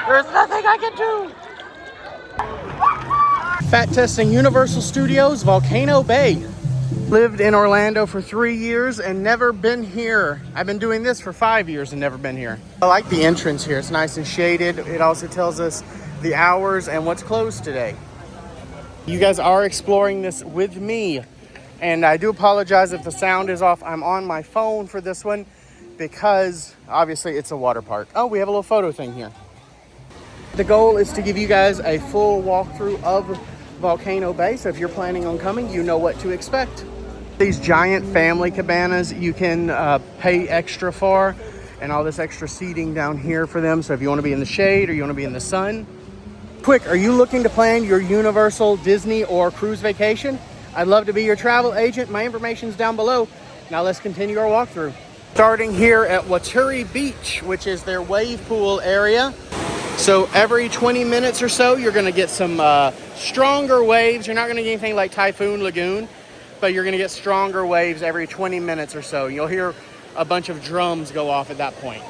There's nothing I can do. Fat testing Universal Studios, Volcano Bay. Lived in Orlando for 3 years and never been here. I've been doing this for 5 years and never been here. I like the entrance here. It's nice and shaded. It also tells us the hours and what's closed today. You guys are exploring this with me. And I do apologize if the sound is off. I'm on my phone for this one because obviously it's a water park. Oh, we have a little photo thing here. The goal is to give you guys a full walkthrough of Volcano Bay. So if you're planning on coming, you know what to expect. These giant family cabanas you can pay extra for, and all this extra seating down here for them. So if you want to be in the shade or you want to be in the sun. Quick, are you looking to plan your Universal, Disney, or cruise vacation? I'd love to be your travel agent. My information's down below. Now let's continue our walkthrough. Starting here at Waturi Beach, which is their wave pool area. So every 20 minutes or so, you're gonna get some stronger waves. You're not gonna get anything like Typhoon Lagoon, but you're gonna get stronger waves every 20 minutes or so. You'll hear a bunch of drums go off at that point.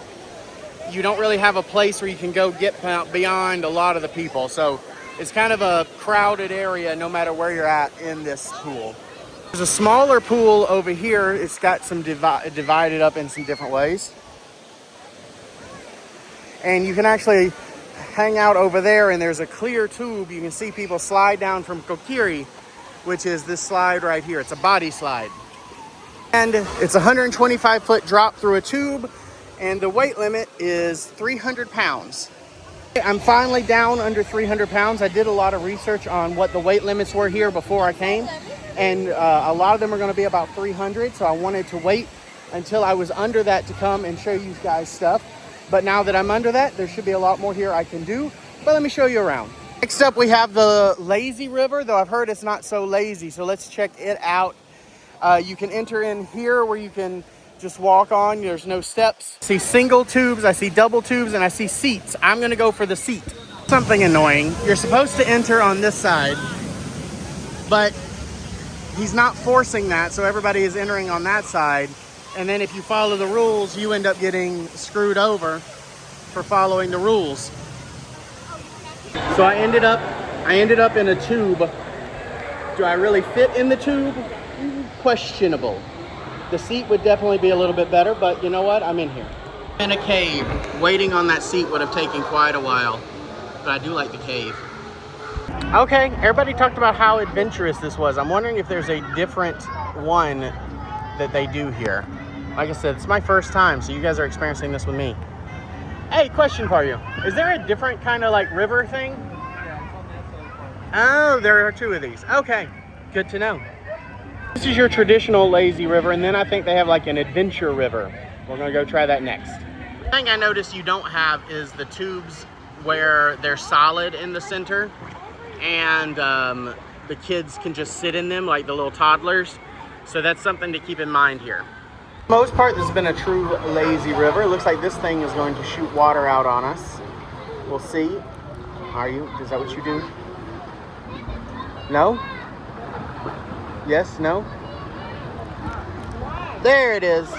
You don't really have a place where you can go get beyond a lot of the people. So it's kind of a crowded area no matter where you're at in this pool. There's a smaller pool over here. It's got some divided up in some different ways. And you can actually hang out over there, and there's a clear tube. You can see people slide down from Kokiri, which is this slide right here. It's a body slide. And it's a 125-foot drop through a tube, and the weight limit is 300 pounds. I'm finally down under 300 pounds. I did a lot of research on what the weight limits were here before I came, and a lot of them are going to be about 300, so I wanted to wait until I was under that to come and show you guys stuff. But now that I'm under that, there should be a lot more here I can do. But let me show you around. Next up, we have the lazy river, though I've heard it's not so lazy. So let's check it out. You can enter in here where you can just walk on. There's no steps. I see single tubes, I see double tubes, and I see seats. I'm gonna go for the seat. Something annoying. You're supposed to enter on this side, but he's not forcing that, so everybody is entering on that side. And then if you follow the rules, you end up getting screwed over for following the rules. So I ended up in a tube. Do I really fit in the tube? Questionable. The seat would definitely be a little bit better, but you know what? I'm in here. In a cave. Waiting on that seat would have taken quite a while, but I do like the cave. Okay, everybody talked about how adventurous this was. I'm wondering if there's a different one that they do here. Like I said, it's my first time, so you guys are experiencing this with me. Hey, question for you. Is there a different kind of like river thing? Oh, there are two of these. Okay, good to know. This is your traditional lazy river, and then I think they have like an adventure river. We're gonna go try that next. The thing I noticed you don't have is the tubes where they're solid in the center, and the kids can just sit in them like the little toddlers. So that's something to keep in mind here. For the most part, this has been a true lazy river. It looks like this thing is going to shoot water out on us. We'll see. Is that what you do? No? Yes, no? There it is.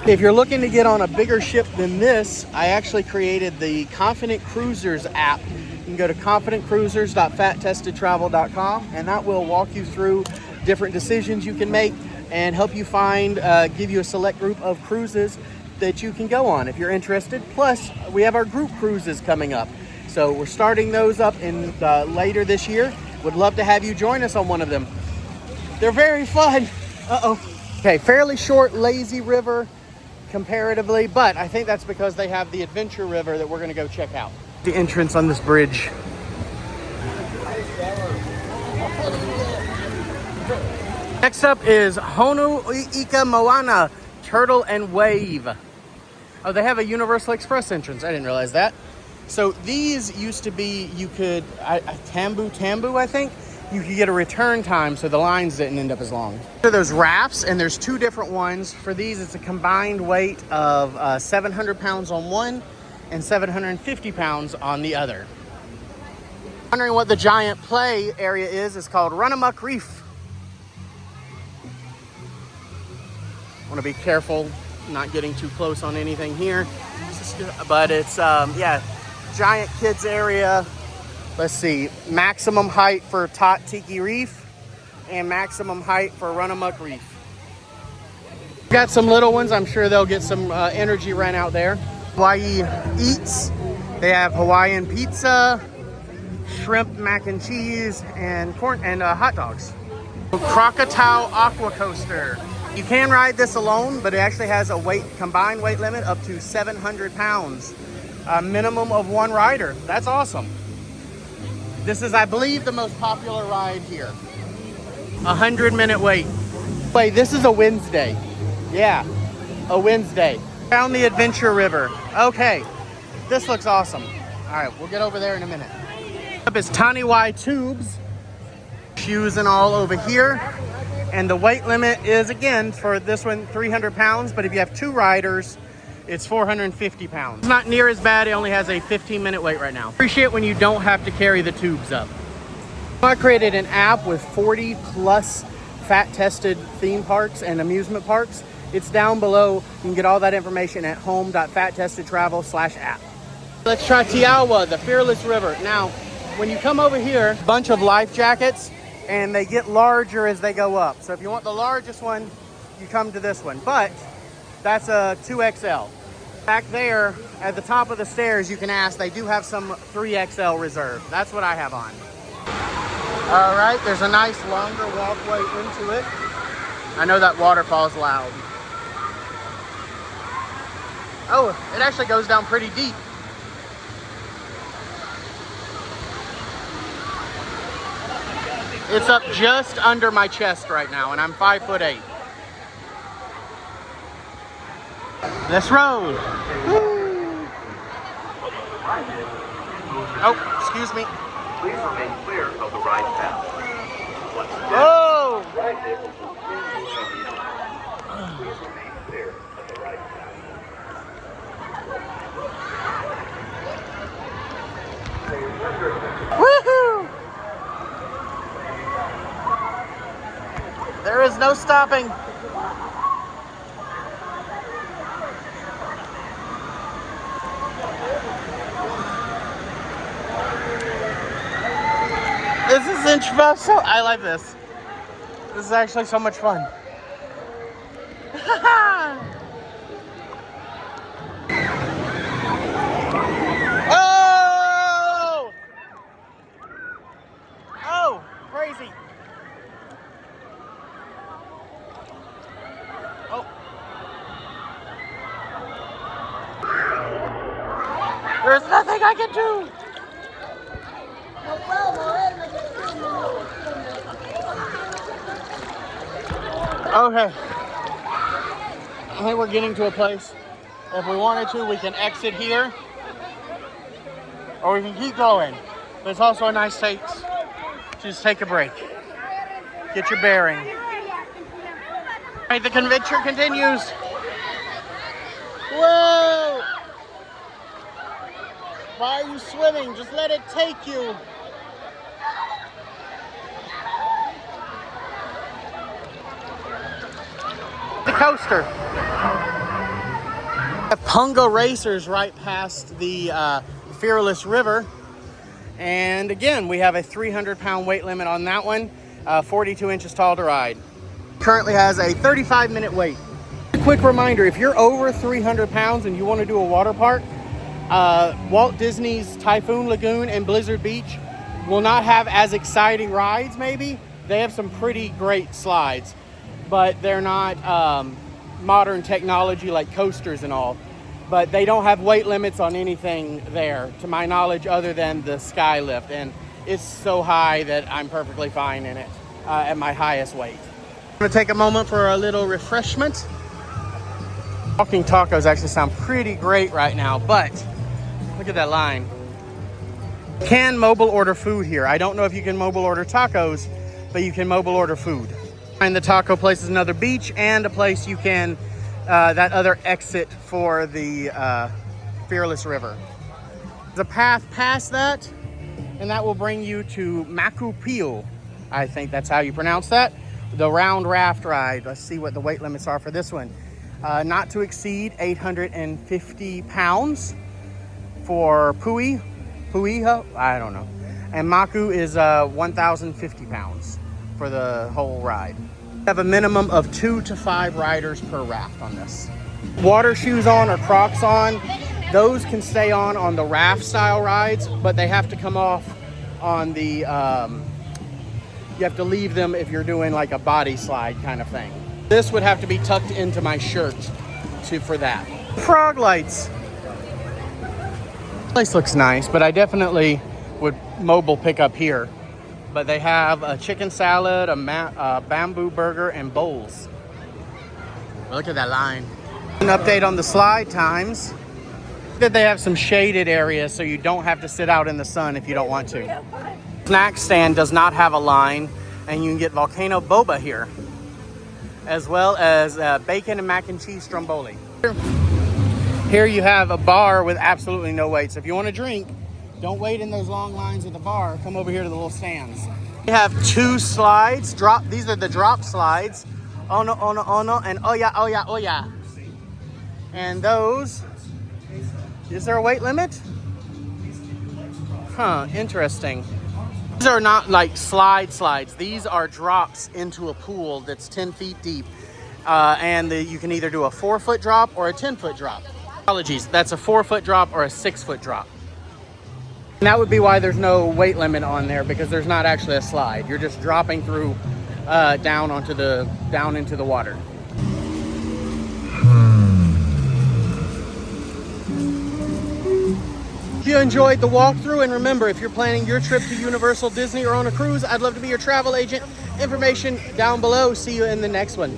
If you're looking to get on a bigger ship than this, I actually created the Confident Cruisers app. You can go to confidenccruisers.fattestedtravel.com, and that will walk you through different decisions you can make and help you find, give you a select group of cruises that you can go on if you're interested. Plus, we have our group cruises coming up. So we're starting those up in later this year. Would love to have you join us on one of them. They're very fun. Uh-oh. Okay, fairly short, lazy river comparatively, but I think that's because they have the adventure river that we're gonna go check out. The entrance on this bridge. Next up is Honu Ika Moana, Turtle and Wave. Oh, they have a Universal Express entrance. I didn't realize that. So these used to be, you could, Tambu, I think, you could get a return time so the lines didn't end up as long. So there's rafts, and there's two different ones. For these, it's a combined weight of 700 pounds on one and 750 pounds on the other. Wondering what the giant play area is? It's called Run Amok Reef. Want to be careful not getting too close on anything here. But it's, yeah, giant kids area. Let's see, maximum height for Tot Tiki Reef and maximum height for Runamuck Reef. Got some little ones. I'm sure they'll get some energy right out there. Hawaii Eats. They have Hawaiian pizza, shrimp mac and cheese, and corn and hot dogs. Crocodile Aqua Coaster. You can ride this alone, but it actually has a combined weight limit up to 700 pounds. A minimum of one rider. That's awesome. This is, I believe, the most popular ride here. 100-minute wait. Wait, this is a Wednesday. Yeah, a Wednesday. Down the Adventure River. Okay, this looks awesome. All right, we'll get over there in a minute. Up is Taniwai Tubes. Shoes and all over here. And the weight limit is, again, for this one, 300 pounds. But if you have two riders, it's 450 pounds. It's not near as bad. It only has a 15-minute wait right now. Appreciate when you don't have to carry the tubes up. I created an app with 40 plus FAT-tested theme parks and amusement parks. It's down below. You can get all that information at home.fattestedtravel/app. Let's try Tiawa, the Fearless River. Now, when you come over here, a bunch of life jackets, and they get larger as they go up. So if you want the largest one, you come to this one. But that's a 2XL. Back there at the top of the stairs, you can ask, they do have some 3XL reserved. That's what I have on. All right, there's a nice longer walkway into it. I know that waterfall's loud. Oh, it actually goes down pretty deep. It's up just under my chest right now, and I'm 5'8". This road. Woo. Oh, excuse me. Please remain clear of the ride path. Oh! Please remain clear of the ride path. Woohoo! There is no stopping. This is interesting. I like this. This is actually so much fun. Oh! Oh, crazy. Oh. There's nothing I can do. Okay. I think we're getting to a place. If we wanted to, we can exit here. Or we can keep going. But it's also a nice place to just take a break. Get your bearing. All right, the adventure continues. Whoa! Why are you swimming? Just let it take you. The coaster. Punga Racers right past the Fearless River. And again, we have a 300-pound weight limit on that one, 42 inches tall to ride. Currently has a 35-minute wait. A quick reminder, if you're over 300 pounds and you want to do a water park, Walt Disney's Typhoon Lagoon and Blizzard Beach will not have as exciting rides, maybe. They have some pretty great slides, but they're not modern technology like coasters and all. But they don't have weight limits on anything there, to my knowledge, other than the sky lift. And it's so high that I'm perfectly fine in it at my highest weight. I'm gonna take a moment for a little refreshment. Walking tacos actually sound pretty great right now, but look at that line. You can mobile order food here. I don't know if you can mobile order tacos, but you can mobile order food. Behind the taco place is another beach and a place you can, that other exit for the Fearless River. There's a path past that, and that will bring you to Maku Pio. I think that's how you pronounce that. The round raft ride. Let's see what the weight limits are for this one. Not to exceed 850 pounds for Puiha, I don't know. And Maku is 1,050 pounds for the whole ride. We have a minimum of 2 to 5 riders per raft on this. Water shoes on or Crocs on, those can stay on the raft style rides, but they have to come off on the, you have to leave them if you're doing like a body slide kind of thing. This would have to be tucked into my shirt for that. Frog lights. Place looks nice, but I definitely would mobile pick up here. But they have a chicken salad, a bamboo burger, and bowls. Look at that line. An update on the slide times. That they have some shaded areas so you don't have to sit out in the sun if you don't want to. Snack stand does not have a line, and you can get Volcano boba here, as well as bacon and mac and cheese stromboli. Here you have a bar with absolutely no wait. So if you want to drink, don't wait in those long lines with the bar. Come over here to the little stands. We have 2 slides. These are the drop slides. Ono, ono, ono, and oya, oya, oya. And those, is there a weight limit? Huh, interesting. These are not like slides. These are drops into a pool that's 10 feet deep. And you can either do a 4-foot drop or a 10-foot drop. Apologies, that's a 4-foot drop or a 6-foot drop. And that would be why there's no weight limit on there, because there's not actually a slide. You're just dropping through down into the water. If you enjoyed the walkthrough, and remember, if you're planning your trip to Universal, Disney, or on a cruise, I'd love to be your travel agent. Information down below. See you in the next one.